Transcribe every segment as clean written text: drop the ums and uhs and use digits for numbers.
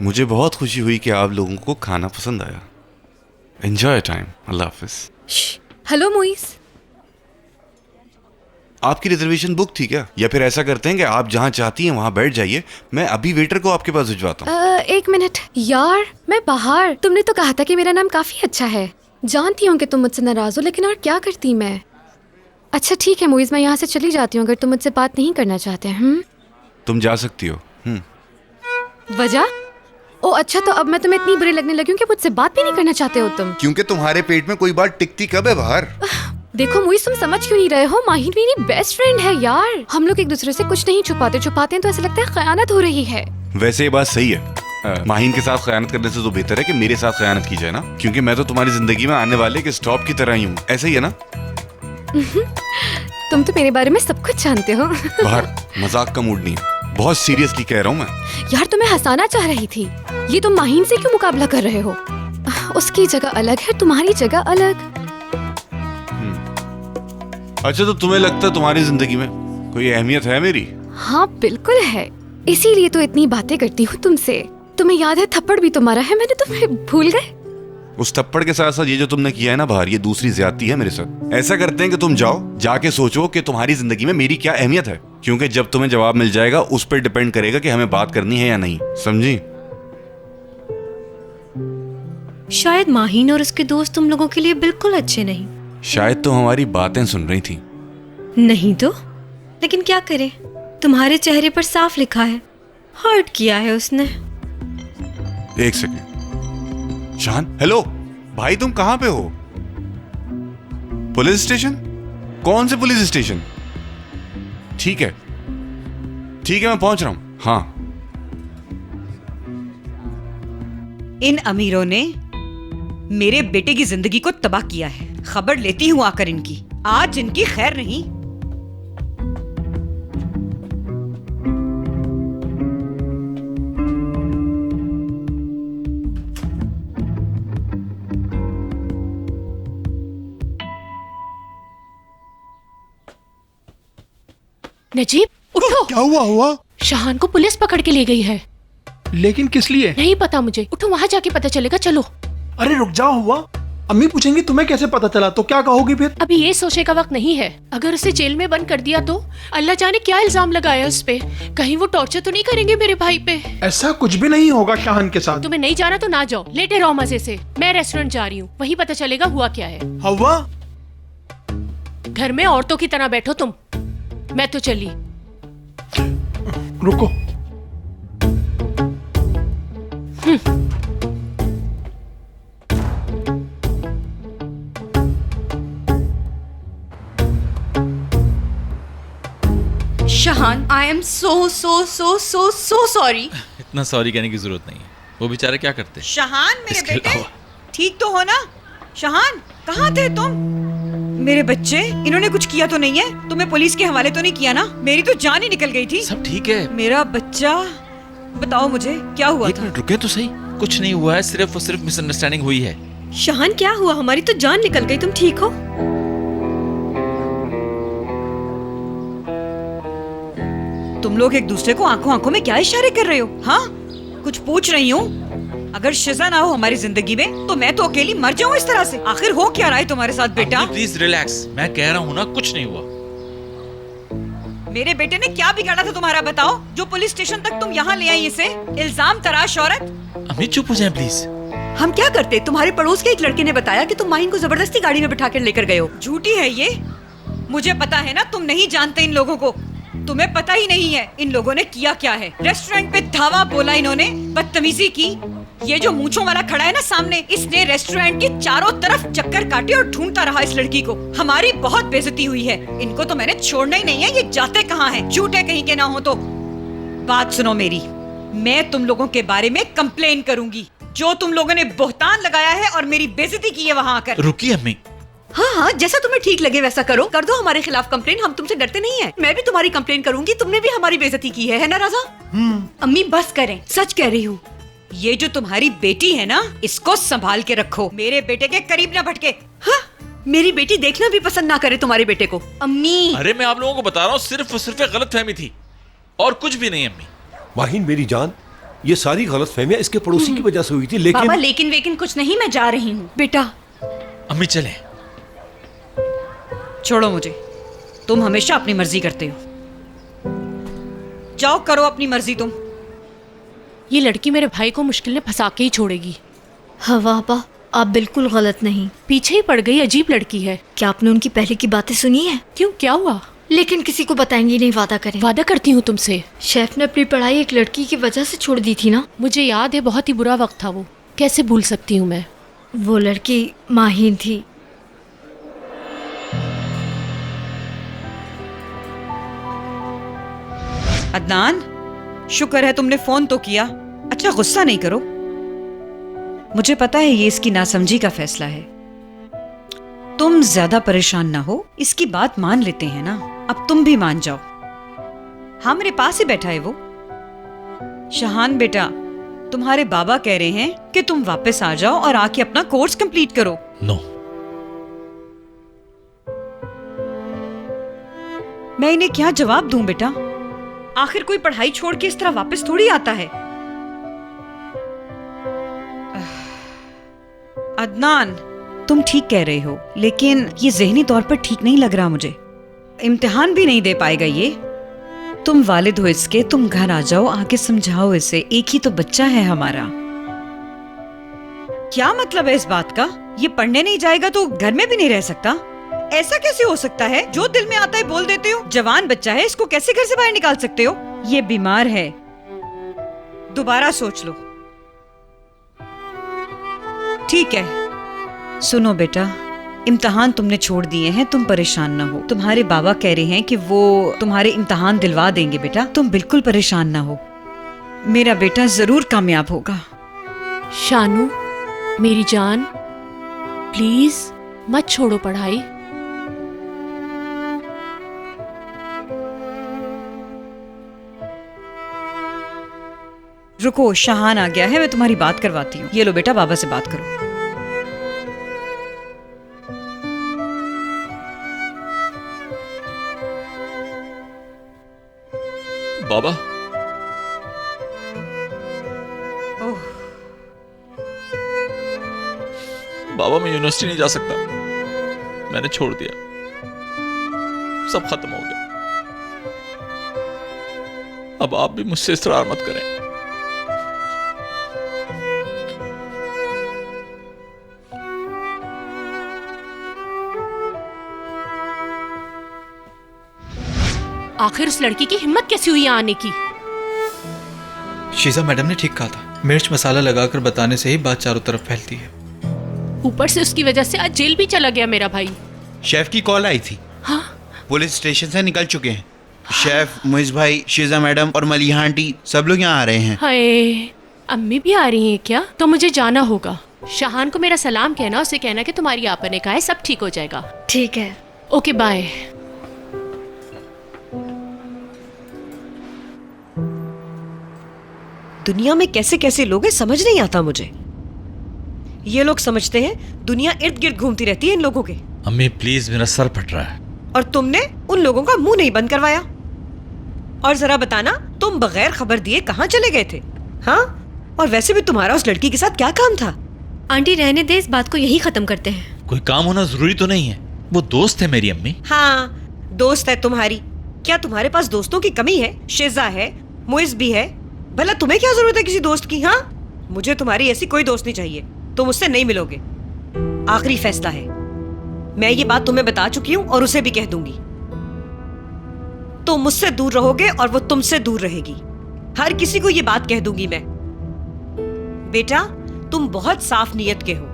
मुझे बहुत खुशी हुई कि आप लोगों को खाना पसंद आया। Enjoy time. अल्लाह हाफिज। हेलो मुइस। आपकी रिजर्वेशन बुक थी क्या? या फिर ऐसा करते हैं कि आप जहाँ चाहती हैं वहाँ बैठ जाइए, मैं अभी वेटर को आपके पास भिजवाता हूँ। एक मिनट यार, मैं बाहर। तुमने तो कहा था कि मेरा नाम काफी अच्छा है। जानती हूँ कि तुम मुझसे नाराज हो, लेकिन और क्या करती मैं। अच्छा ठीक है मुइस, मैं यहाँ से चली जाती हूँ अगर तुम मुझसे बात नहीं करना चाहते हैं। तुम जा सकती हो। वजह? ओ अच्छा, तो अब मैं तुम्हें इतनी बुरी लगने लगी हूँ कि मुझसे बात भी नहीं करना चाहते हो तुम? क्योंकि तुम्हारे पेट में कोई बात टिकती कब है बाहर? देखो मुइस, तुम समझ क्यों नहीं रहे हो? माहिन मेरी बेस्ट फ्रेंड है यार। हम लोग एक दूसरे से कुछ नहीं छुपाते हैं तो ऐसा लगता है खयानत हो रही है। वैसे ये बात सही है। माहिन के साथ खयानत करने से तो बेहतर है कि मेरे साथ खयानत की जाए ना, क्योंकि मैं तो तुम्हारी जिंदगी में आने वाले एक स्टॉप की तरह ही हूँ। ऐसा ही है ना? तुम तो मेरे बारे में सब कुछ जानते हो। बाहर मजाक का मूड नहीं है, बहुत सीरियसली कह रहा हूँ मैं। यार तुम्हें हंसाना चाह रही थी। ये तुम माहिन से क्यों मुकाबला कर रहे हो? उसकी जगह अलग है, तुम्हारी जगह अलग। अच्छा, तो तुम्हें लगता है तुम्हारी जिंदगी में कोई अहमियत है मेरी? हाँ बिल्कुल है, इसीलिए तो इतनी बातें करती हूँ तुमसे। तुम्हें याद है थप्पड़ भी तुम्हारा है, मैंने तुम्हें भूल गए? उस थप्पड़ के साथ साथ ये जो तुमने किया है ना बाहर, ये दूसरी ज्यादती है मेरे साथ। ऐसा करते हैं कि तुम जाओ, जाके सोचो कि तुम्हारी जिंदगी में मेरी क्या अहमियत है, क्योंकि जब तुम्हें जवाब मिल जाएगा उस पर डिपेंड करेगा कि हमें बात करनी है या नहीं। समझी? शायद माहिन और उसके दोस्त तुम लोगों के लिए बिल्कुल अच्छे नहीं। शायद तो हमारी बातें सुन रही थी। नहीं तो, लेकिन क्या करें, तुम्हारे चेहरे पर साफ लिखा है, हर्ट किया है उसने। एक सेकेंड। शान, हेलो भाई, तुम कहाँ पे हो? Police station? कौन से पुलिस स्टेशन? ठीक है मैं पहुंच रहा हूं। हाँ। इन अमीरों ने मेरे बेटे की जिंदगी को तबाह किया है। खबर लेती हूँ आकर इनकी, आज इनकी खैर नहीं। नजीब उठो। क्या हुआ? शाहान को पुलिस पकड़ के ले गई है। लेकिन किस लिए? नहीं पता मुझे, उठो वहाँ जाके पता चलेगा। चलो। अरे रुक जाओ। हुआ अम्मी पूछेंगी तुम्हें कैसे पता चला, तो क्या कहोगी फिर? अभी ये सोचने का वक्त नहीं है। अगर उसे जेल में बंद कर दिया तो अल्लाह जाने क्या इल्जाम लगाया उस पे। कहीं वो टॉर्चर तो नहीं करेंगे मेरे भाई पे? ऐसा कुछ भी नहीं होगा शाहान के साथ। तुम्हें नहीं जाना तो ना जाओ, लेटे रहो मजे से। मैं रेस्टोरेंट जा रही हूँ, वहीं पता चलेगा हुआ क्या है। हवा, घर में औरतों की तरह बैठो तुम। मैं तो चली। रुको। शाहान, आई एम सो सॉरी। इतना सॉरी कहने की जरूरत नहीं है, वो बेचारे क्या करते। शाहान मेरे बेटे, ठीक तो हो ना? शाहान, कहाँ थे तुम? मेरे बच्चे, इन्होंने कुछ किया तो नहीं है? तुम्हें पुलिस के हवाले तो नहीं किया ना? मेरी तो जान ही निकल गई थी। सब ठीक है। मेरा बच्चा, बताओ मुझे क्या हुआ एक था? मिनट रुके तो सही। कुछ नहीं हुआ है, सिर्फ और सिर्फ मिसअंडरस्टैंडिंग हुई है। शाहान क्या हुआ? हमारी तो जान निकल गई, तुम ठीक हो? तुम लोग एक दूसरे को आंखों आंखों में क्या इशारे कर रहे हो? हाँ, कुछ पूछ रही हूँ। अगर शिजा ना हो हमारी जिंदगी में तो मैं तो अकेली मर जाऊँ इस तरह से। आखिर हो क्या रहा है तुम्हारे साथ बेटा? प्लीज रिलैक्स, मैं कह रहा हूँ ना, कुछ नहीं हुआ। मेरे बेटे ने क्या बिगाड़ा था तुम्हारा, बताओ, जो पुलिस स्टेशन तक तुम यहाँ ले आई इसे? इल्जाम तराश औरत। अम्मी चुप हो जाए प्लीज। हम क्या करते? तुम्हारे पड़ोस के एक लड़के ने बताया कि तुम माहिन को जबरदस्ती गाड़ी में बिठा कर लेकर गए हो। झूठी है ये। मुझे पता है ना, तुम नहीं जानते इन लोगों को। तुम्हें पता ही नहीं है इन लोगों ने किया क्या है। रेस्टोरेंट पे धावा बोला इन्होंने, बदतमीजी की। ये जो मूंछों वाला खड़ा है ना सामने, इसने रेस्टोरेंट की चारों तरफ चक्कर काटे और ढूंढता रहा इस लड़की को। हमारी बहुत बेइज्जती हुई है। इनको तो मैंने छोड़ना ही नहीं है। ये जाते कहाँ हैं? झूठे कहीं के ना हो तो। बात सुनो मेरी, मैं तुम लोगों के बारे में कंप्लेन करूंगी। जो तुम लोगों ने बोहतान लगाया है और मेरी बेइज्जती की है वहाँ आकर। रुकिए अम्मी। हाँ, जैसा तुम्हें ठीक लगे वैसा करो। कर दो हमारे खिलाफ कंप्लेन, हम तुमसे डरते नहीं हैं। मैं भी तुम्हारी कंप्लेन करूंगी, तुमने भी हमारी बेइज्जती की है ना राजा? अम्मी बस करें, सच कह रही हूँ। ये जो तुम्हारी बेटी है ना, इसको संभाल के रखो। मेरे बेटे के करीब ना भटके। हाँ, मेरी बेटी देखना भी पसंद ना करे तुम्हारे बेटे को। अम्मी, अरे मैं आप लोगों को बता रहा हूँ, सिर्फ और सिर्फ एक गलतफहमी थी और कुछ भी नहीं। अम्मी, माहिन मेरी जान, ये सारी गलतफहमियां इसके पड़ोसी की वजह से हुई थी, लेकिन बाबा लेकिन वेकिन कुछ नहीं, मैं जा रही हूँ। बेटा अम्मी चलें। छोड़ो मुझे, तुम हमेशा अपनी मर्जी करते हो। जाओ करो अपनी मर्जी तुम। ये लड़की मेरे भाई को मुश्किल में फंसा के ही छोड़ेगी। हवा आपा, आप बिल्कुल गलत नहीं। पीछे ही पड़ गई, अजीब लड़की है। क्या आपने उनकी पहले की बातें सुनी है? क्यों, क्या हुआ? लेकिन किसी को बताएंगी नहीं, वादा करें। वादा करती हूँ तुमसे। शेफ ने अपनी पढ़ाई एक लड़की की वजह से छोड़ दी थी ना? मुझे याद है, बहुत ही बुरा वक्त था वो, कैसे भूल सकती हूँ मैं। वो लड़की माहीन थी। अदनान, शुक्र है तुमने फोन तो किया। अच्छा गुस्सा नहीं करो, मुझे पता है ये इसकी नासमझी का फैसला है। तुम ज्यादा परेशान ना हो, इसकी बात मान लेते हैं ना। अब तुम भी मान जाओ। हाँ, मेरे पास ही बैठा है वो। शहान बेटा, तुम्हारे बाबा कह रहे हैं कि तुम वापस आ जाओ और आके अपना कोर्स कंप्लीट करो। नो। मैं इन्हें क्या जवाब दूं बेटा? आखिर कोई पढ़ाई छोड़ के इस तरह वापस थोड़ी आता है। अदनान, तुम ठीक कह रहे हो, लेकिन ये ज़हनी तौर पर ठीक नहीं लग रहा मुझे। इम्तिहान भी नहीं दे पाएगा ये। तुम वालिद हो इसके, तुम घर आ जाओ, आके समझाओ इसे, एक ही तो बच्चा है हमारा। क्या मतलब है इस बात का? ये पढ़ने नहीं जाएगा तो घर में भी नहीं रह सकता? ऐसा कैसे हो सकता है? जो दिल में आता है बोल देते हो। जवान बच्चा है, इसको कैसे घर से बाहर निकाल सकते हो? ये बीमार है, दोबारा सोच लो। ठीक है, सुनो बेटा, इम्तिहान तुमने छोड़ दिए हैं, तुम परेशान ना हो। तुम्हारे बाबा कह रहे हैं कि वो तुम्हारे इम्तिहान दिलवा देंगे बेटा, तुम बिल्कुल परेशान ना हो। मेरा बेटा जरूर कामयाब होगा। शानू, मेरी जान, प्लीज मत छोड़ो पढ़ाई। रुको, शहान आ गया है, मैं तुम्हारी बात करवाती हूँ। ये लो बेटा, बाबा से बात करो। बाबा, ओह, बाबा मैं यूनिवर्सिटी नहीं जा सकता, मैंने छोड़ दिया, सब खत्म हो गया। अब आप भी मुझसे इसरार मत करें। आखिर उस लड़की की हिम्मत कैसी हुई यहाँ आने की? शीजा मैडम ने ठीक कहा था, मिर्च मसाला लगाकर बताने से ही बात चारों तरफ फैलती है। ऊपर से उसकी वजह से आज जेल भी चला गया मेरा भाई। शेफ की कॉल आई थी। हाँ? पुलिस स्टेशन से निकल चुके हैं। शेफ, मुइज भाई, शीजा मैडम और मलिहा आंटी सब लोग यहाँ आ रहे हैं। हाय, अम्मी भी आ रही हैं क्या? तो मुझे जाना होगा। शहान को मेरा सलाम कहना, उसे कहना कि तुम्हारी आपा ने कहा है सब ठीक हो जाएगा। ठीक है, ओके बाय। दुनिया में कैसे कैसे लोग हैं समझ नहीं आता मुझे। ये लोग समझते हैं दुनिया इर्द गिर्द घूमती रहती है इन लोगों के। अम्मी प्लीज, मेरा सर फट रहा है। और तुमने उन लोगों का मुंह नहीं बंद करवाया। और जरा बताना, तुम बगैर खबर दिए कहाँ चले गए थे? हाँ, और वैसे भी तुम्हारा उस लड़की के साथ क्या काम था? आंटी रहने दे, इस बात को यही खत्म करते हैं। कोई काम होना जरूरी तो नहीं है, वो दोस्त है मेरी अम्मी। हाँ, दोस्त है तुम्हारी। क्या तुम्हारे पास दोस्तों की कमी है? शेजा है, मुइज भी है, भला तुम्हें क्या जरूरत है किसी दोस्त की? हाँ, मुझे तुम्हारी ऐसी कोई दोस्त नहीं चाहिए, तुम उससे नहीं मिलोगे। आखिरी फैसला है, मैं ये बात तुम्हें बता चुकी हूँ और उसे भी कह दूंगी। तुम मुझसे दूर रहोगे और वो तुमसे दूर रहेगी। हर किसी को ये बात कह दूंगी मैं। बेटा, तुम बहुत साफ नीयत के हो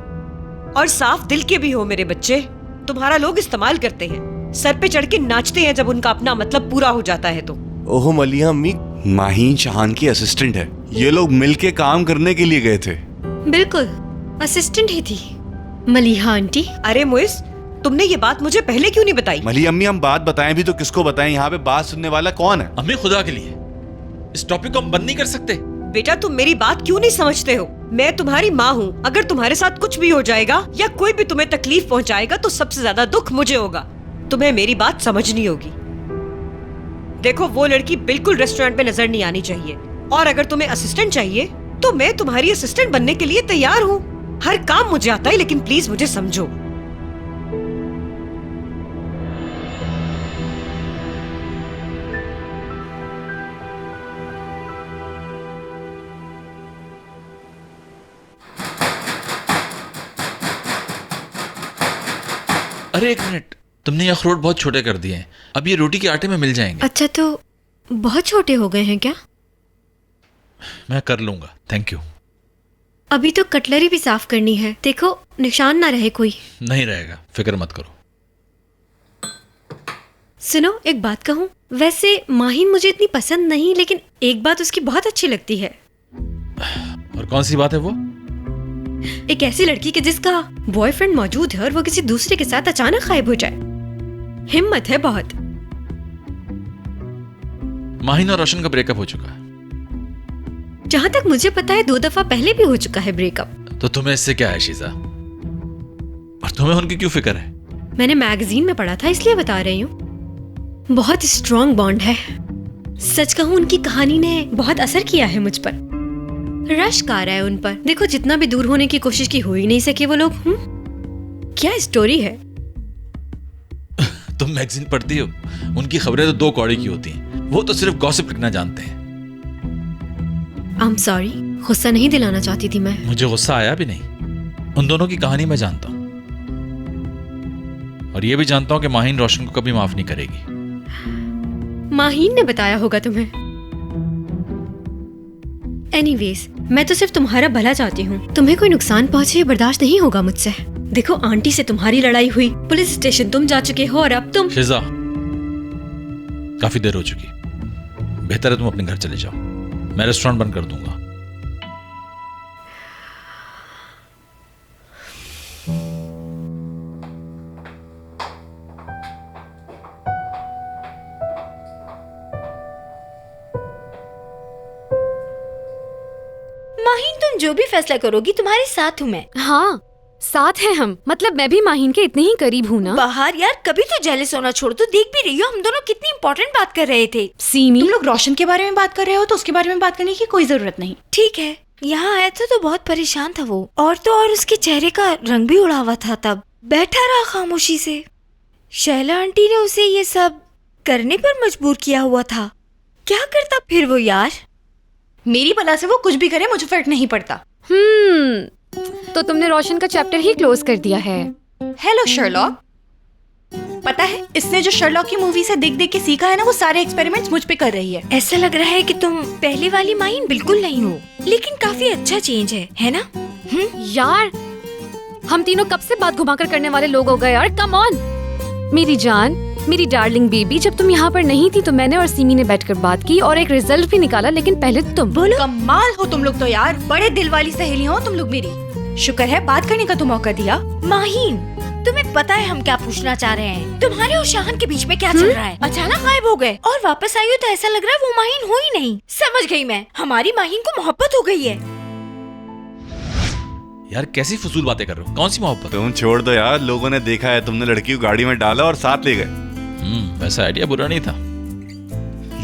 और साफ दिल के भी हो मेरे बच्चे। तुम्हारा लोग इस्तेमाल करते हैं, सर पे चढ़ के नाचते हैं जब उनका अपना मतलब पूरा हो जाता है तो। ओहो मलिहा अम्मी, माहीन शहान की असिस्टेंट है। ये लोग मिलके काम करने के लिए गए थे। बिल्कुल, असिस्टेंट ही थी मलिहा आंटी। अरे मुइज, तुमने ये बात मुझे पहले क्यों नहीं बताई? मलिहा अम्मी, हम बात बताएं भी तो किसको बताएं? यहाँ पे बात सुनने वाला कौन है? अम्मी खुदा के लिए इस टॉपिक को हम बंद नहीं कर सकते? बेटा, तुम मेरी बात क्यों नहीं समझते हो? मैं तुम्हारी माँ हूँ। अगर तुम्हारे साथ कुछ भी हो जाएगा या कोई भी तुम्हें तकलीफ पहुँचाएगा तो सबसे ज्यादा दुख मुझे होगा। तुम्हें मेरी बात समझनी होगी। देखो, वो लड़की बिल्कुल रेस्टोरेंट में नजर नहीं आनी चाहिए और अगर तुम्हें असिस्टेंट चाहिए तो मैं तुम्हारी असिस्टेंट बनने के लिए तैयार हूँ। हर काम मुझे आता है, लेकिन प्लीज मुझे समझो। अरे एक मिनट, तुमने ये अखरोट बहुत छोटे कर दिए हैं, अब ये रोटी के आटे में मिल जाएंगे। अच्छा, तो बहुत छोटे हो गए हैं क्या? मैं कर लूंगा, थैंक यू। अभी तो कटलरी भी साफ करनी है, देखो निशान ना रहे कोई। नहीं रहेगा, फिक्र मत करो। सुनो, एक बात कहूँ, वैसे माहिन मुझे इतनी पसंद नहीं, लेकिन एक बात उसकी बहुत अच्छी लगती है। और कौन सी बात है वो? एक ऐसी लड़की के जिसका बॉयफ्रेंड मौजूद है और वो किसी दूसरे के साथ अचानक गायब हो जाए। हिम्मत है बहुत। माहिन और रोशन का ब्रेकअप हो चुका है। जहां तक मुझे पता है 2 दफा पहले भी हो चुका है ब्रेकअप। तो तुम्हें इससे क्या है शीजा? और तुम्हें उनकी क्यों फिक्र है? मैंने मैगजीन में पढ़ा था, इसलिए बता रही हूँ। बहुत स्ट्रॉन्ग बॉन्ड है। सच कहूँ, उनकी कहानी ने बहुत असर किया है मुझ पर। रश्क आ रहा है उन पर। देखो, जितना भी दूर होने की कोशिश की, हो ही नहीं सके वो लोग। क्या स्टोरी है। तुम मैगजीन पढ़ती हो? उनकी खबरें तो 2 कौड़ी की होती हैं। वो तो सिर्फ गॉसिप लिखना जानते हैं। आई एम सॉरी, गुस्सा नहीं दिलाना चाहती थी मैं। मुझे गुस्सा आया भी नहीं। उन दोनों की कहानी मैं जानता हूँ, और ये भी जानता हूँ कि माहिन रोशन को कभी माफ नहीं करेगी। माहिन ने बताया होगा तुम्हें। एनीवेज, मैं तो सिर्फ तुम्हारा भला चाहती हूँ। तुम्हें कोई नुकसान पहुंचे ये बर्दाश्त नहीं होगा मुझसे। देखो, आंटी से तुम्हारी लड़ाई हुई, पुलिस स्टेशन तुम जा चुके हो, और अब तुम। शिजा, काफी देर हो चुकी, बेहतर है तुम अपने घर चले जाओ। मैं रेस्टोरेंट बंद कर दूंगा। माहिन, तुम जो भी फैसला करोगी तुम्हारे साथ हूँ मैं। हाँ, साथ हैं हम। मतलब मैं भी माहिन के इतने ही करीब हूँ ना। बाहर यार, कभी तो जेलस होना छोड़ दो। देख भी रही हो हम दोनों कितनी इंपॉर्टेंट बात कर रहे थे। सीमी, तुम लोग रोशन के बारे में बात कर रहे हो तो उसके बारे में बात करने की कोई जरूरत नहीं। ठीक है, यहाँ आया था तो बहुत परेशान था वो, और तो और उसके चेहरे का रंग भी उड़ा हुआ था। तब बैठा रहा खामोशी से। शैला आंटी ने उसे ये सब करने पर मजबूर किया हुआ था। क्या करता फिर वो यार? मेरी भला से वो कुछ भी करे, मुझे फर्क नहीं पड़ता। तो तुमने रोशन का चैप्टर ही क्लोज कर दिया है। हेलो शर्लॉक, पता है इसने जो शर्लॉक की मूवी से देख देख के सीखा है ना, वो सारे एक्सपेरिमेंट्स मुझ पे कर रही है। ऐसा लग रहा है कि तुम पहले वाली माहिन बिल्कुल नहीं हो, लेकिन काफी अच्छा चेंज है ना? यार, हम तीनों कब से बात घुमाकर करने वाले लोग हो गए यार। कम ऑन मेरी जान, मेरी डार्लिंग बेबी। जब तुम यहाँ पर नहीं थी तो मैंने और सीमी ने बैठकर बात की और एक रिजल्ट भी निकाला, लेकिन पहले तुम बोलो। कमाल हो तुम लोग तो यार, बड़े दिल वाली सहेली हो तुम लोग मेरी। शुक्र है बात करने का तो मौका दिया। माहिन, तुम्हें पता है हम क्या पूछना चाह रहे हैं? तुम्हारे और शाहन के बीच में क्या चल रहा है? अचानक गायब हो गए और वापस आई हो तो ऐसा लग रहा है वो माहिन हो ही नहीं। समझ गई मैं, हमारी माहिन को मोहब्बत हो गई है। यार कैसी फजूल बातें कर रहे हो? कौन सी मोहब्बत? तुम छोड़ दो यार, लोगों ने देखा है तुमने लड़की को गाड़ी में डाला और साथ ले गए। वैसा आइडिया बुरा नहीं था।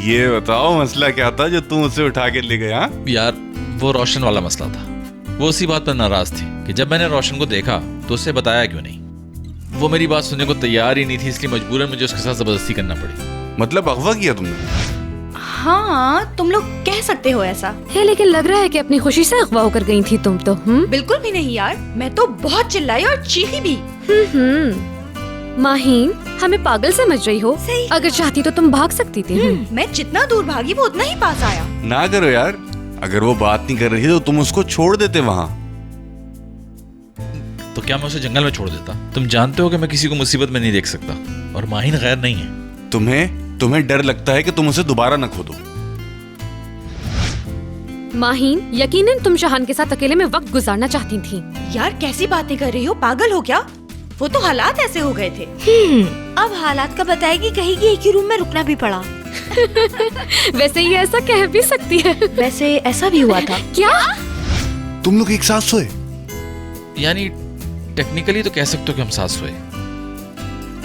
ये बताओ मसला क्या था जो तुम उसे उठा के ले गए? हाँ यार, वो रोशन वाला मसला था। वो उसी बात पर नाराज थी कि जब मैंने रोशन को देखा तो उसे बताया क्यों नहीं। वो मेरी बात सुनने को तैयार ही नहीं थी, इसलिए मजबूरन मुझे उसके साथ जबरदस्ती करना पड़ी। मतलब अगवा किया तुमने? हाँ, तुम लोग कह सकते हो ऐसा है, लेकिन लग रहा है कि अपनी खुशी से अगवा होकर गई थी तुम तो। बिल्कुल भी नहीं यार, मैं तो बहुत चिल्लाई और चीखी भी। माहिन, हमें पागल समझ रही हो? अगर चाहती तो तुम भाग सकती थी। मैं जितना दूर भागी वो उतना ही पास आया। ना करो यार, अगर वो बात नहीं कर रही थी तो तुम उसको छोड़ देते वहाँ। तो क्या मैं उसे जंगल में छोड़ देता? तुम जानते हो कि मैं किसी को मुसीबत में नहीं देख सकता, और माहिन गैर नहीं है। तुम्हें डर लगता है कि तुम उसे दोबारा न खो दो। माहिन, यकीनन तुम शाहन के साथ अकेले में वक्त गुजारना चाहती थी। यार कैसी बातें कर रही हो? पागल हो क्या? वो तो हालात ऐसे हो गए थे। अब हालात का बताएगी, कहेगी एक ही रूम में रुकना भी पड़ा। वैसे ये ऐसा कह भी सकती है। वैसे ऐसा भी हुआ था। क्या तुम लोग एक साथ सोए? यानी टेक्निकली तो कह सकते हो कि हम साथ सोए,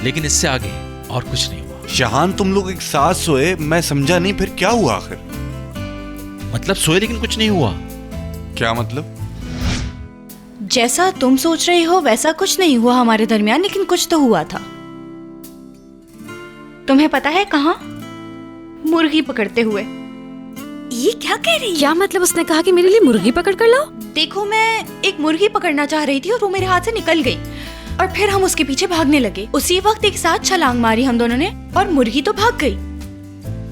लेकिन इससे आगे और कुछ नहीं हुआ। शाहान, तुम लोग एक साथ सोए, मैं समझा नहीं, फिर क्या हुआ आखिर? मतलब सोए लेकिन कुछ नहीं हुआ। क्या मतलब? जैसा तुम सोच रहे हो वैसा कुछ नहीं हुआ हमारे दरमियान, लेकिन कुछ तो हुआ था। तुम्हें पता है कहाँ? मुर्गी पकड़ते हुए। ये क्या कह रही है? क्या मतलब? उसने कहा कि मेरे लिए मुर्गी पकड़ कर लाओ? देखो, मैं एक मुर्गी पकड़ना चाह रही थी और वो मेरे हाथ से निकल गई और फिर हम उसके पीछे भागने लगे। उसी वक्त एक साथ छलांग मारी हम दोनों ने और मुर्गी तो भाग गई।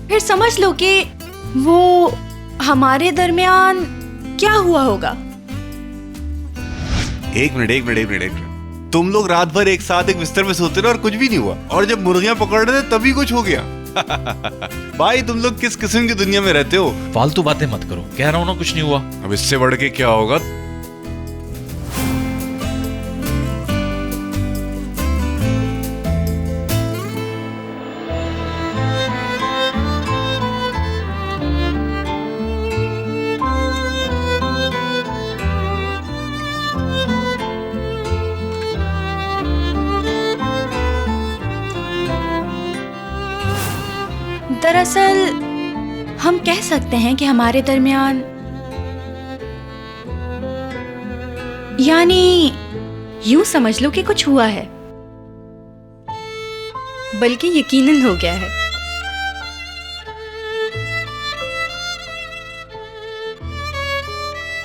फिर समझ लो कि वो हमारे दरमियान क्या हुआ होगा। एक मिनट। तुम लोग रात भर एक साथ एक बिस्तर में सोते रहे और कुछ भी नहीं हुआ, और जब मुर्गियां पकड़ रहे थे तभी कुछ हो गया। भाई तुम लोग किस किस्म की दुनिया में रहते हो? फालतू बातें मत करो, कह रहा हूँ ना कुछ नहीं हुआ। अब इससे बढ़ के क्या होगा? दरअसल हम कह सकते हैं कि हमारे दरमियान, यानी यूं समझ लो कि कुछ हुआ है, बल्कि यकीनन हो गया है।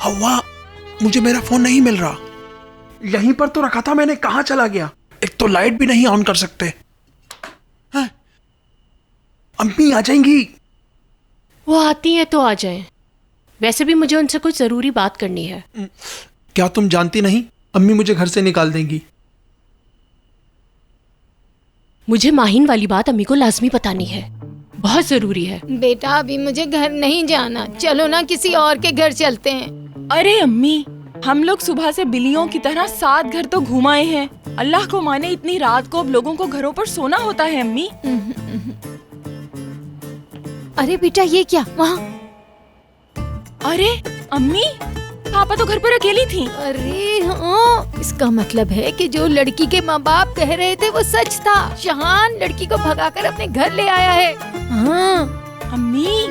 हवा, मुझे मेरा फोन नहीं मिल रहा। यहीं पर तो रखा था मैंने, कहाँ चला गया? एक तो लाइट भी नहीं ऑन कर सकते। हाँ? अम्मी आ जाएंगी। वो आती है तो आ जाएं। वैसे भी मुझे उनसे कुछ जरूरी बात करनी है। क्या तुम जानती नहीं, अम्मी मुझे घर से निकाल देंगी। मुझे माहिन वाली बात अम्मी को लाजमी बतानी है, बहुत जरूरी है। बेटा अभी मुझे घर नहीं जाना, चलो ना किसी और के घर चलते हैं। अरे अम्मी, हम लोग सुबह से बिल्लियों की तरह 7 घर तो घुमाए हैं। अल्लाह को माने इतनी रात को अब लोगों को घरों पर सोना होता है अम्मी। अरे बेटा ये क्या वहाँ? अरे अम्मी, पापा तो घर पर अकेली थी। अरे हाँ, इसका मतलब है कि जो लड़की के माँ बाप कह रहे थे वो सच था। शहान लड़की को भगाकर अपने घर ले आया है। हाँ अम्मी।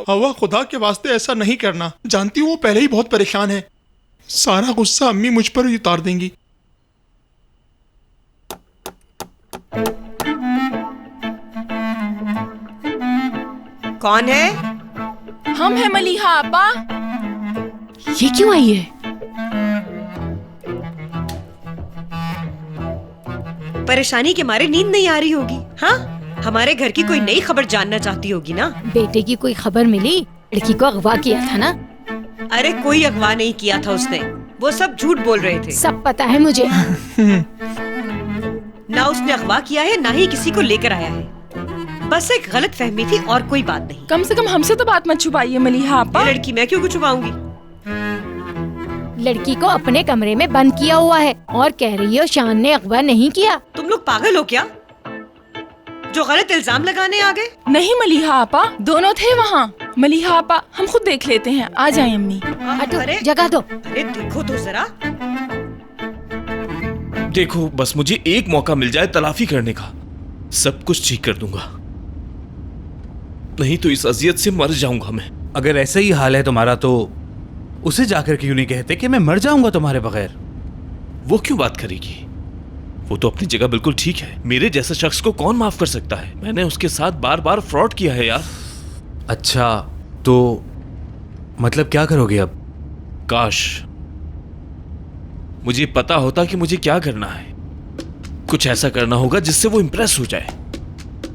हवा, खुदा के वास्ते ऐसा नहीं करना। जानती हूँ वो पहले ही बहुत परेशान है। सारा गुस्सा अम्मी मुझ पर ही उतार देंगी। कौन है? हम हैं मलिहा आपा। ये क्यों आई है? परेशानी के मारे नींद नहीं आ रही होगी। हाँ, हमारे घर की कोई नई खबर जानना चाहती होगी ना। बेटे की कोई खबर मिली? लड़की को अगवा किया था ना? अरे कोई अगवा नहीं किया था उसने, वो सब झूठ बोल रहे थे। सब पता है मुझे। ना उसने अगवा किया है, ना ही किसी को लेकर आया है। बस एक गलत फहमी थी और कोई बात नहीं। कम से कम हमसे तो बात मत छुपाइए मलिहा आपा। ये लड़की मैं क्यों छुपाऊंगी? लड़की को अपने कमरे में बंद किया हुआ है और कह रही हो शान ने अगवा नहीं किया। तुम लोग पागल हो क्या, जो गलत इल्जाम लगाने आ गए? नहीं मलिहा आपा, दोनों थे वहाँ। मलिहा आपा, हम खुद देख लेते हैं। आ जाए अम्मी। अरे जगह दो। अरे देखो तो जरा। देखो, बस मुझे एक मौका मिल जाए तलाफी करने का, सब कुछ ठीक कर दूंगा, नहीं तो इस अजियत से मर जाऊंगा मैं। अगर ऐसा ही हाल है तुम्हारा तो उसे जाकर क्यों नहीं कहते कि मैं मर जाऊंगा तुम्हारे बगैर? वो क्यों बात करेगी? वो तो अपनी जगह बिल्कुल ठीक है। मेरे जैसे शख्स को कौन माफ कर सकता है? मैंने उसके साथ बार बार फ्रॉड किया है यार। अच्छा, तो मतलब क्या करोगे अब? काश मुझे पता होता कि मुझे क्या करना है। कुछ ऐसा करना होगा जिससे वो इंप्रेस हो जाए।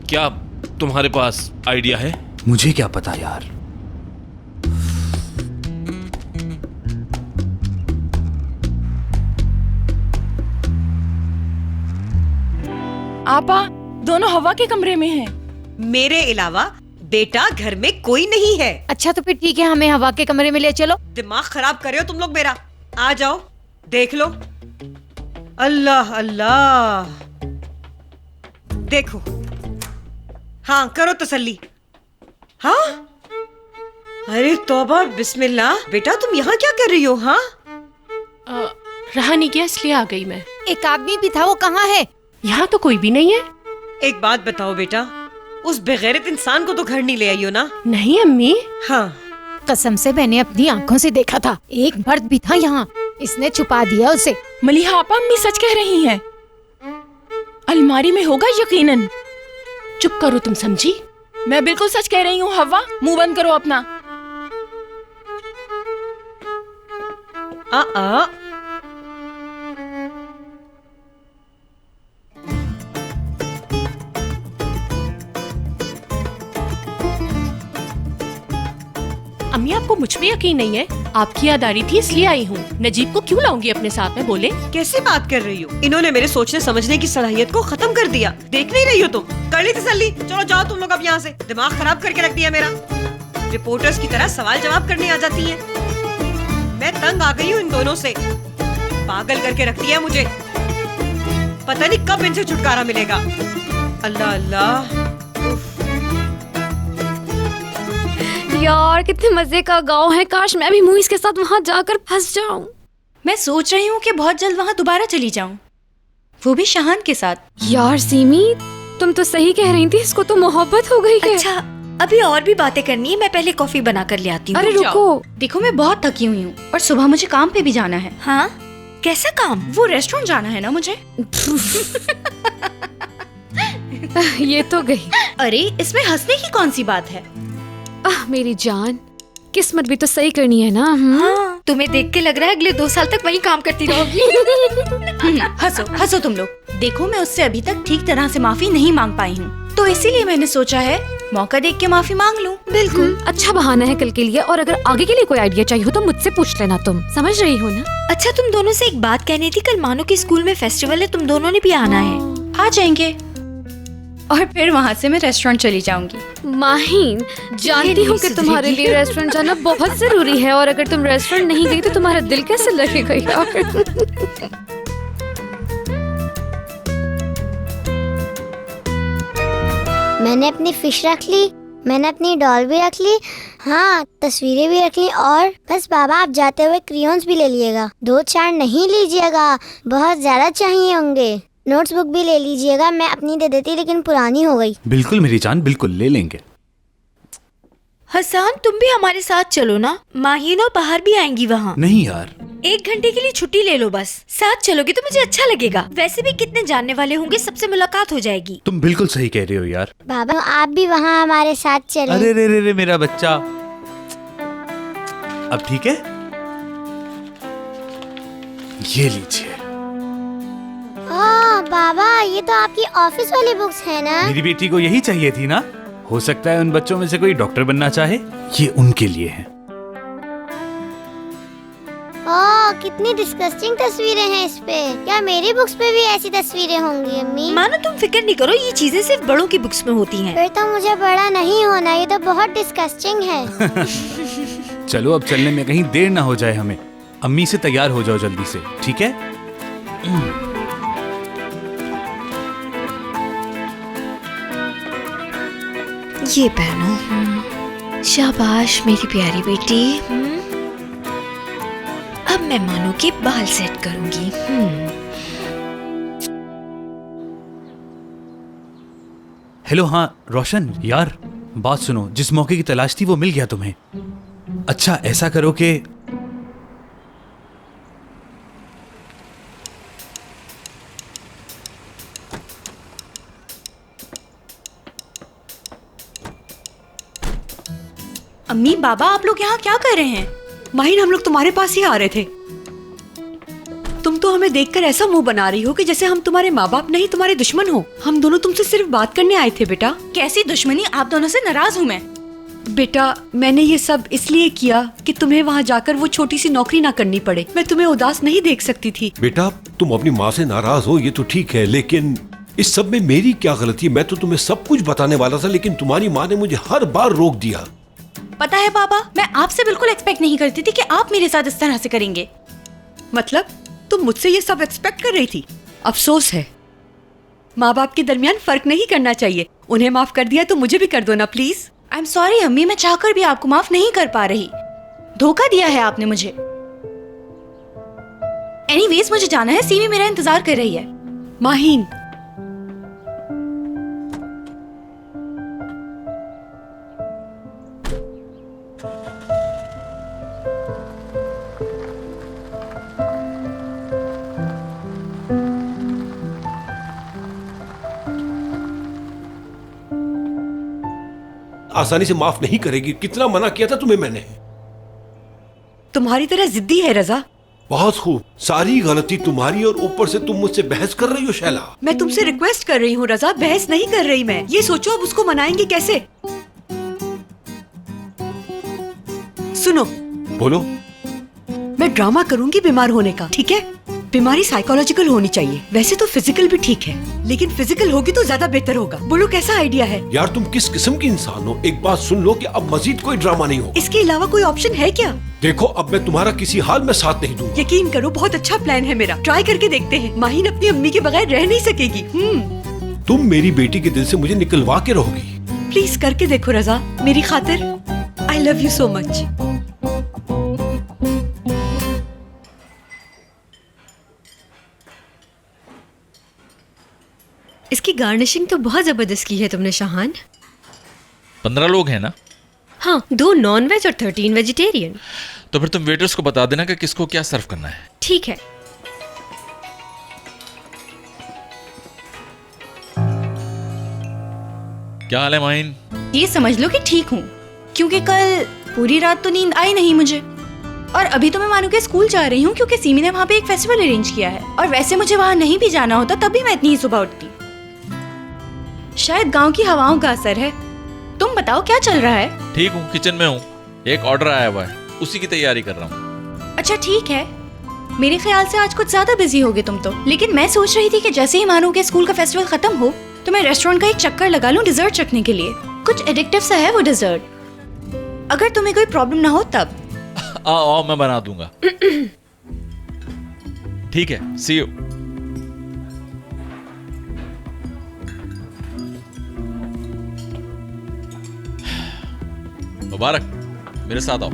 क्या तुम्हारे पास आइडिया है? मुझे क्या पता यार। आपा, दोनों हवा के कमरे में हैं। मेरे अलावा बेटा घर में कोई नहीं है। अच्छा तो फिर ठीक है, हमें हवा के कमरे में ले चलो। दिमाग खराब कर रहे हो तुम लोग मेरा। आ जाओ, देख लो। अल्लाह अल्लाह, देखो। हाँ, करो तसल्ली। हाँ, अरे तौबा बिस्मिल्लाह। बेटा तुम यहाँ क्या कर रही हो? हाँ, रहा नहीं गया इसलिए आ गई मैं। एक आदमी भी था, वो कहाँ है? यहाँ तो कोई भी नहीं है। एक बात बताओ बेटा, उस बेगैरत इंसान को तो घर नहीं ले आई हो ना? नहीं अम्मी। हाँ कसम से मैंने अपनी आंखों से देखा था, एक मर्द भी था यहाँ, इसने छुपा दिया उसे। मलिहा आपा, अम्मी सच कह रही हैं। अलमारी में होगा यकीनन। चुप करो तुम, समझी? मैं बिल्कुल सच कह रही हूँ हवा, मुंह बंद करो अपना। अम्मी आपको मुझ पे यकीन नहीं है? आपकी याद आ रही थी इसलिए आई हूँ। नजीब को क्यों लाऊंगी अपने साथ में, बोले? कैसी बात कर रही हो? इन्होंने मेरे सोचने समझने की सलाहियत को खत्म कर दिया। देख नहीं रही हो तुम? कर ली तसल्ली? चलो जाओ तुम लोग अब यहाँ से। दिमाग खराब करके रख दिया मेरा। रिपोर्टर्स की तरह सवाल जवाब करने आ जाती हैं। मैं तंग आ गई हूँ इन दोनों से। पागल करके रख दिया मुझे। पता नहीं कब इनसे छुटकारा मिलेगा। अल्लाह अल्लाह। यार कितने मजे का गांव है, काश मैं भी मुइज के साथ वहां जाकर फंस जाऊं। मैं सोच रही हूँ कि बहुत जल्द वहाँ दोबारा चली जाऊँ, वो भी शहान के साथ। यार सीमी, तुम तो सही कह रही थी, इसको तो मोहब्बत हो गई है। अच्छा, अभी और भी बातें करनी है, मैं पहले कॉफी बना कर ले आती हूँ। अरे रुको, देखो मैं बहुत थकी हुई हूँ और सुबह मुझे काम पे भी जाना है। हाँ, कैसा काम? वो रेस्टोरेंट जाना है ना मुझे। ये तो गई। अरे इसमें हंसने की कौन सी बात है? मेरी जान, किस्मत भी तो सही करनी है ना। हाँ, तुम्हें देख के लग रहा है अगले 2 साल तक वही काम करती रहोगी। हंसो हंसो तुम लोग। देखो मैं उससे अभी तक ठीक तरह से माफी नहीं मांग पाई हूँ, तो इसीलिए मैंने सोचा है मौका देख के माफी मांग लूं। बिल्कुल अच्छा बहाना है कल के लिए, और अगर आगे के लिए कोई आइडिया चाहिए हो तो मुझसे पूछ लेना। तुम समझ रही हो ना? अच्छा, तुम दोनों से एक बात कहनी थी। कल मानो के स्कूल में फेस्टिवल है, तुम दोनों ने भी आना है। आ जाएंगे और फिर वहाँ से मैं रेस्टोरेंट चली जाऊंगी। माहीन, जानती हूँ कि तुम्हारे लिए रेस्टोरेंट जाना बहुत जरूरी है, और अगर तुम रेस्टोरेंट नहीं गई तो तुम्हारा दिल कैसे लगेगा यार? मैंने अपनी फिश रख ली, मैंने अपनी डॉल भी रख ली, हाँ तस्वीरें भी रख ली, और बस बाबा आप जाते हुए क्रेयॉन्स भी ले लीजिएगा। 2-4 नहीं लीजिएगा, बहुत ज्यादा चाहिए होंगे। नोट्स बुक भी ले लीजिएगा, मैं अपनी दे देती लेकिन पुरानी हो गई। बिल्कुल मेरी जान, बिल्कुल ले लेंगे। हसन, तुम भी हमारे साथ चलो ना, माहीन और बाहर भी आएंगी वहाँ। नहीं यार, 1 घंटे के लिए छुट्टी ले लो बस। साथ चलोगे तो मुझे अच्छा लगेगा। वैसे भी कितने जानने वाले होंगे, सबसे मुलाकात हो जाएगी। तुम बिल्कुल सही कह रहे हो यार। बाबा आप भी वहाँ हमारे साथ चलें। अरे रे रे रे मेरा बच्चा, अब ठीक है? ये लीजिए। बाबा ये तो आपकी ऑफिस वाली बुक्स है ना? मेरी बेटी को यही चाहिए थी ना। हो सकता है उन बच्चों में से कोई डॉक्टर बनना चाहे, ये उनके लिए है। कितनी डिस्गस्टिंग तस्वीरें हैं इस पे। क्या मेरी बुक्स पे भी ऐसी तस्वीरें होंगी अम्मी? मानो तुम फिक्र नहीं करो, ये चीजें सिर्फ बड़ों की बुक्स में होती हैं। फिर तो मुझे बड़ा नहीं होना, ये तो बहुत डिस्गस्टिंग है। चलो अब चलने में कहीं देर ना हो जाए हमें। अम्मी से तैयार हो जाओ जल्दी से, ठीक है? ये पहनो। शाबाश मेरी प्यारी बेटी। अब मैं मानो के बाल सेट करूंगी। हेलो, हाँ रोशन यार, बात सुनो। जिस मौके की तलाश थी वो मिल गया तुम्हें। अच्छा ऐसा करो कि अम्मी बाबा आप लोग यहाँ क्या कर रहे हैं? माहीन, हम लोग तुम्हारे पास ही आ रहे थे। तुम तो हमें देखकर ऐसा मुंह बना रही हो कि जैसे हम तुम्हारे माँ बाप नहीं तुम्हारे दुश्मन हो। हम दोनों तुमसे सिर्फ बात करने आए थे बेटा। कैसी दुश्मनी? आप दोनों से नाराज हूँ मैं। बेटा मैंने ये सब इसलिए किया कि तुम्हें वहाँ जाकर वो छोटी सी नौकरी ना करनी पड़े। मैं तुम्हें उदास नहीं देख सकती थी। बेटा तुम अपनी माँ से नाराज हो ये तो ठीक है, लेकिन इस सब में मेरी क्या गलती है? मैं तो तुम्हें सब कुछ बताने वाला था, लेकिन तुम्हारी माँ ने मुझे हर बार रोक दिया। पता है बाबा, मैं आपसे बिल्कुल एक्सपेक्ट नहीं करती थी कि आप मेरे साथ इस तरह से करेंगे। मतलब तुम मुझसे ये सब एक्सपेक्ट कर रही थी? अफसोस है, माँ बाप के दरमियान फर्क नहीं करना चाहिए। उन्हें माफ कर दिया तो मुझे भी कर दो ना प्लीज। आई एम सॉरी अम्मी, मैं चाहकर भी आपको माफ नहीं कर पा रही। धोखा दिया है आपने मुझे। एनीवेज मुझे जाना है, सीमी मेरा इंतजार कर रही है। माहीन, आसानी से माफ नहीं करेगी। कितना मना किया था तुम्हें मैंने। तुम्हारी तरह जिद्दी है रजा। बहुत खूब, सारी गलती तुम्हारी और ऊपर से तुम मुझसे बहस कर रही हो शैला। मैं तुमसे रिक्वेस्ट कर रही हूँ रजा, बहस नहीं कर रही मैं। ये सोचो अब उसको मनाएंगे कैसे। सुनो, बोलो। मैं ड्रामा करूंगी बीमार होने का, ठीक है? बीमारी साइकोलॉजिकल होनी चाहिए, वैसे तो फिजिकल भी ठीक है, लेकिन फिजिकल होगी तो ज्यादा बेहतर होगा। बोलो कैसा आइडिया है? यार तुम किस किस्म की इंसान हो? एक बात सुन लो कि अब मजीद कोई ड्रामा नहीं होगा। इसके अलावा कोई ऑप्शन है क्या? देखो अब मैं तुम्हारा किसी हाल में साथ नहीं दूंगा। यकीन करो बहुत अच्छा प्लान है मेरा, ट्राई करके देखते हैं। माहिन अपनी अम्मी के बगैर रह नहीं सकेगी। तुम मेरी बेटी के दिल से मुझे निकलवा के रहोगी। प्लीज करके देखो रजा, मेरी खातिर। I love you so much. इसकी गार्निशिंग तो बहुत जबरदस्त की है तुमने शाहान। 15 लोग हैं ना? हाँ, 2 नॉन वेज और 13 वेजिटेरियन। तो फिर तुम वेटर्स को बता देना कि किसको क्या सर्व करना है। ठीक है। क्या हाल है माइन? ये समझ लो कि ठीक हूँ, क्योंकि कल पूरी रात तो नींद आई नहीं मुझे। और अभी तो मैं मानू के स्कूल जा रही हूँ क्योंकि सीमी ने वहाँ पे एक फेस्टिवल अरेंज किया है। और वैसे मुझे वहाँ नहीं भी जाना होता तब भी मैं इतनी ही सुबह उठती। शायद गांव की हवाओं का असर है। तुम बताओ क्या चल रहा है? ठीक हूँ, किचन में हूँ। एक ऑर्डर आया हुआ है, उसी की तैयारी कर रहा हूँ। अच्छा ठीक है, मेरे ख्याल से आज कुछ ज्यादा बिजी होगे तुम तो। लेकिन मैं सोच रही थी कि जैसे ही मानो के स्कूल का फेस्टिवल खत्म हो तो मैं रेस्टोरेंट का एक चक्कर लगा लूं डिजर्ट चखने के लिए। कुछ एडिक्टिव सा है वो डिजर्ट। अगर तुम्हें कोई प्रॉब्लम ना हो तब। आओ मैं बना दूंगा। ठीक है, सी यू। मुबारक, मेरे साथ आओ।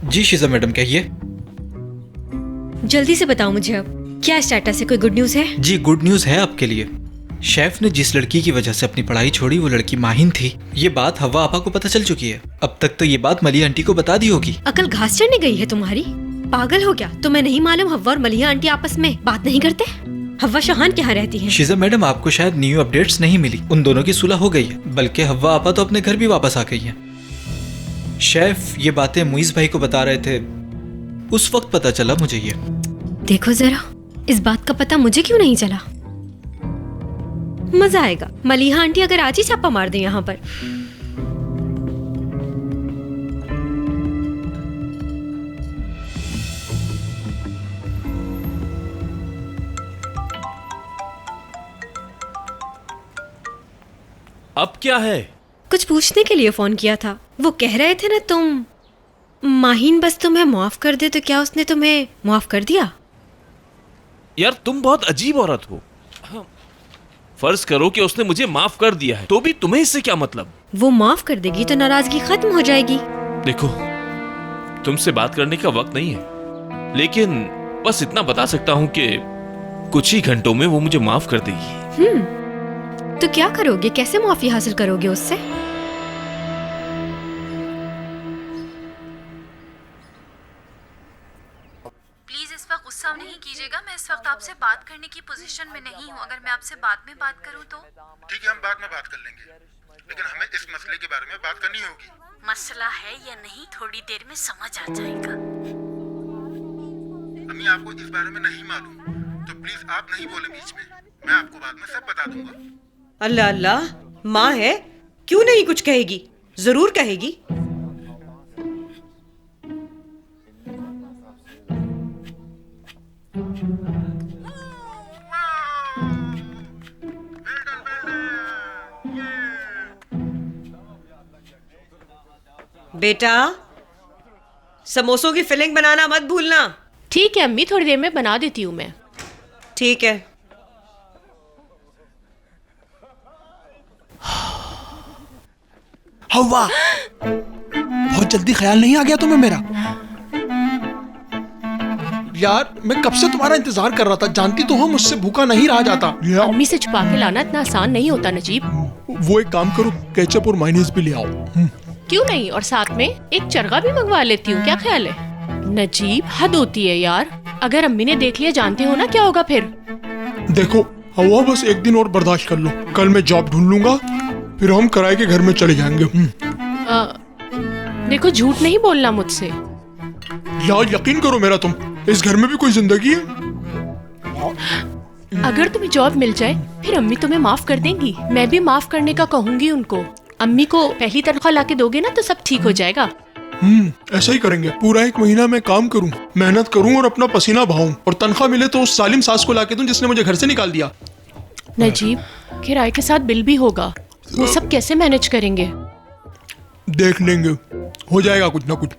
जी शीजा मैडम, कहिए। जल्दी से बताओ मुझे अब क्या स्टेटस है, कोई गुड न्यूज़ है? जी गुड न्यूज़ है आपके लिए। शेफ ने जिस लड़की की वजह से अपनी पढ़ाई छोड़ी वो लड़की माहिन थी। ये बात हवा आपा को पता चल चुकी है। अब तक तो ये बात मलिया आंटी को बता दी होगी। अकल घास चढ़ने गई है तुम्हारी? पागल हो क्या? तुम्हें नहीं मालूम हवा और मलिया आंटी आपस में बात नहीं करते? हवा शाहान के यहाँ रहती है। शीजा मैडम, आपको शायद न्यू अपडेट्स नहीं मिली। उन दोनों की सुलह हो गई है, बल्कि हवा आपा तो अपने घर भी वापस आ गई है। शेफ ये बातें मुइज भाई को बता रहे थे, उस वक्त पता चला मुझे ये। देखो जरा, इस बात का पता मुझे क्यों नहीं चला? मजा आएगा मलिहा आंटी अगर आज ही छापा मार दे यहाँ पर। अब क्या है? कुछ पूछने के लिए फोन किया था। वो कह रहे थे ना तुम माहिन बस तुम्हें माफ कर दे, तो क्या उसने तुम्हें माफ कर दिया? यार तुम बहुत अजीब औरत हो। फर्ज करो कि उसने मुझे माफ कर दिया है, तो भी तुम्हें इससे क्या मतलब? वो माफ कर देगी तो नाराजगी खत्म हो जाएगी। देखो, तुमसे बात करने का वक्त नहीं है, लेकिन बस इतना बता सकता हूँ कि कुछ ही घंटों में वो मुझे माफ कर देगी। तो क्या करोगे? कैसे माफी हासिल करोगे उससे? प्लीज इस वक्त गुस्सा नहीं कीजिएगा, मैं इस वक्त आपसे बात करने की पोजीशन में नहीं हूँ। अगर मैं आपसे बाद में बात करूँ तो? ठीक है, हम बाद में बात कर लेंगे, लेकिन हमें इस मसले के बारे में बात करनी होगी। मसला है या नहीं थोड़ी देर में समझ आ जाएगा। अम्मी आपको इस बारे में नहीं मालूम, तो प्लीज आप नहीं बोले बीच में, मैं आपको बाद में सब बता दूंगा। अल्लाह अल्लाह, माँ है, क्यों नहीं कुछ कहेगी? जरूर कहेगी। बेटा, समोसों की फिलिंग बनाना मत भूलना। ठीक है अम्मी, थोड़ी देर में बना देती हूँ मैं। ठीक है। हवा, बहुत जल्दी ख्याल नहीं आ गया तुम्हें मेरा? यार मैं कब से तुम्हारा इंतजार कर रहा था, जानती तो हो मुझसे भूखा नहीं रहा जाता। अम्मी से छुपा के लाना इतना आसान नहीं होता नजीब। वो एक काम करो, केचप और मायोनीज भी ले आओ। क्यों नहीं, और साथ में एक चरगा भी मंगवा लेती हूँ, क्या ख्याल है? नजीब, हद होती है यार। अगर अम्मी ने देख लिया, जानते हो ना क्या होगा फिर। देखो हवा, बस एक दिन और बर्दाश्त कर लो। कल मैं जॉब ढूंढ लूंगा, फिर हम किराए के घर में चले जाएंगे। देखो, झूठ नहीं बोलना मुझसे। यार यकीन करो मेरा, तुम इस घर में भी कोई जिंदगी है। अगर तुम्हें जॉब मिल जाए फिर अम्मी तुम्हें माफ कर देंगी। मैं भी माफ करने का कहूंगी उनको। अम्मी को पहली तनख्वाह लाके दोगे ना तो सब ठीक हो जाएगा। ऐसा ही करेंगे। पूरा 1 महीना मैं काम करूं, मेहनत करूं और अपना पसीना बहाऊं, और तनख्वाह मिले तो उस सालिम सास को लाके दूं जिसने मुझे घर से निकाल दिया। नजीब, किराए के साथ बिल भी होगा, वो सब कैसे मैनेज करेंगे? देख लेंगे, हो जाएगा कुछ ना कुछ।